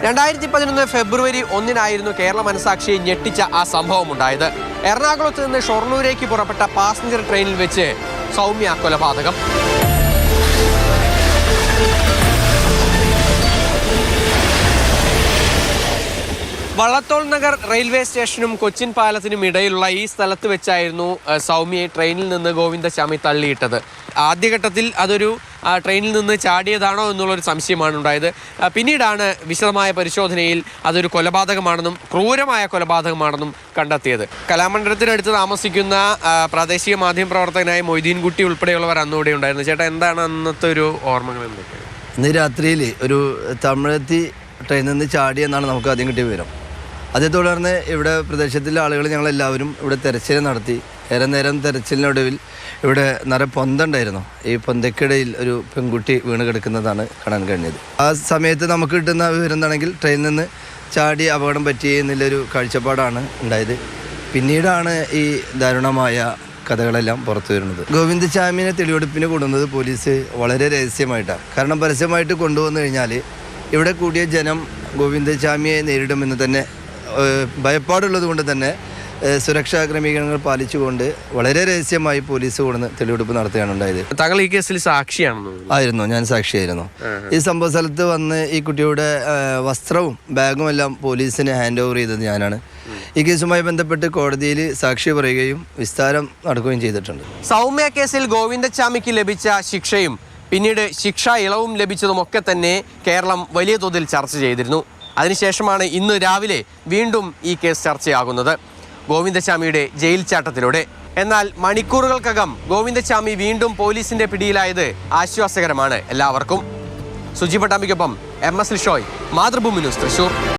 2011 ഫെബ്രുവരി 1 കേരള മനസാക്ഷിയെ ഞെട്ടിച്ച ആ സംഭവം ഉണ്ടായത്. എറണാകുളത്ത് നിന്ന് ഷൊർണൂരേക്ക് പുറപ്പെട്ട പാസഞ്ചർ ട്രെയിനിൽ വെച്ച് സൗമ്യ കൊലപാതകം. വള്ളത്തോൾ നഗർ റെയിൽവേ സ്റ്റേഷനും കൊച്ചിൻ പാലത്തിനും ഇടയിലുള്ള ഈ സ്ഥലത്ത് വെച്ചായിരുന്നു സൗമ്യയെ ട്രെയിനിൽ നിന്ന് ഗോവിന്ദച്ചാമി തള്ളിയിട്ടത്. ആദ്യഘട്ടത്തിൽ അതൊരു ട്രെയിനിൽ നിന്ന് ചാടിയതാണോ എന്നുള്ളൊരു സംശയമാണ് ഉണ്ടായത്. പിന്നീടാണ് വിശദമായ പരിശോധനയിൽ അതൊരു കൊലപാതകമാണെന്നും ക്രൂരമായ കൊലപാതകമാണെന്നും കണ്ടെത്തിയത്. കലാമണ്ഡലത്തിനടുത്ത് താമസിക്കുന്ന പ്രാദേശിക മാധ്യമ പ്രവർത്തകനായ മൊയ്തീൻകുട്ടി ഉൾപ്പെടെയുള്ളവർ അന്നിവിടെ ഉണ്ടായിരുന്നു. ചേട്ടാ, എന്താണ് അന്നത്തെ ഒരു ഓർമ്മകൾ എന്തൊക്കെയാണ്? ഇന്ന് രാത്രിയിൽ ഒരു തമിഴത്തി ട്രെയിനിൽ നിന്ന് ചാടിയെന്നാണ് നമുക്ക് ആദ്യം കിട്ടിയ വിവരം. അതേ തുടർന്ന് ഇവിടെ പ്രദേശത്തിലെ ആളുകൾ ഞങ്ങളെല്ലാവരും ഇവിടെ തെരച്ചിൽ നടത്തി. ഏറെ നേരം തെരച്ചിലിനൊടുവിൽ ഇവിടെ നിറയെ പൊന്തണ്ടായിരുന്നു. ഈ പൊന്തയ്ക്കിടയിൽ ഒരു പെൺകുട്ടി വീണ് കിടക്കുന്നതാണ് കാണാൻ കഴിഞ്ഞത്. ആ സമയത്ത് നമുക്ക് കിട്ടുന്ന വിവരം എന്താണെങ്കിൽ ട്രെയിനിൽ നിന്ന് ചാടി അപകടം പറ്റി എന്നുള്ളൊരു കാഴ്ചപ്പാടാണ് ഉണ്ടായത്. പിന്നീടാണ് ഈ ദാരുണമായ കഥകളെല്ലാം പുറത്തു വരുന്നത്. ഗോവിന്ദച്ചാമിനെ തെളിവെടുപ്പിന് കൊണ്ടുവന്നത് പോലീസ് വളരെ രഹസ്യമായിട്ടാണ്. കാരണം പരസ്യമായിട്ട് കൊണ്ടുവന്നു കഴിഞ്ഞാൽ ഇവിടെ കൂടിയ ജനം ഗോവിന്ദച്ചാമിയെ നേരിടുമെന്ന് തന്നെ ഭയപ്പാടുള്ളത് കൊണ്ട് തന്നെ സുരക്ഷാ ക്രമീകരണങ്ങൾ പാലിച്ചുകൊണ്ട് വളരെ രഹസ്യമായി പോലീസ് കൊടുന്ന് തെളിവെടുപ്പ് നടത്തുകയാണ് ഉണ്ടായത്. താങ്കൾ ഈ കേസിൽ സാക്ഷിയായിരുന്നു? ഞാൻ സാക്ഷിയായിരുന്നു. ഈ സംഭവ സ്ഥലത്ത് വന്ന് ഈ കുട്ടിയുടെ വസ്ത്രവും ബാഗും എല്ലാം പോലീസിന് ഹാൻഡ് ഓവർ ചെയ്തത് ഞാനാണ്. ഈ കേസുമായി ബന്ധപ്പെട്ട് കോടതിയിൽ സാക്ഷി പറയുകയും വിസ്താരം നടക്കുകയും ചെയ്തിട്ടുണ്ട്. സൗമ്യ കേസിൽ ഗോവിന്ദച്ചാമിക്ക് ലഭിച്ച ശിക്ഷയും പിന്നീട് ശിക്ഷാ ഇളവും ലഭിച്ചതുമൊക്കെ തന്നെ കേരളം വലിയ തോതിൽ ചർച്ച ചെയ്തിരുന്നു. അതിനുശേഷമാണ് ഇന്ന് രാവിലെ വീണ്ടും ഈ കേസ് ചർച്ചയാകുന്നത് ഗോവിന്ദച്ചാമിയുടെ ജയിൽ ചാട്ടത്തിലൂടെ. എന്നാൽ മണിക്കൂറുകൾക്കകം ഗോവിന്ദച്ചാമി വീണ്ടും പോലീസിന്റെ പിടിയിലായത് ആശ്വാസകരമാണ് എല്ലാവർക്കും. സുജി പട്ടാമ്പിക്കൊപ്പം MS ലിഷോയ്, മാതൃഭൂമി ന്യൂസ്, തൃശൂർ.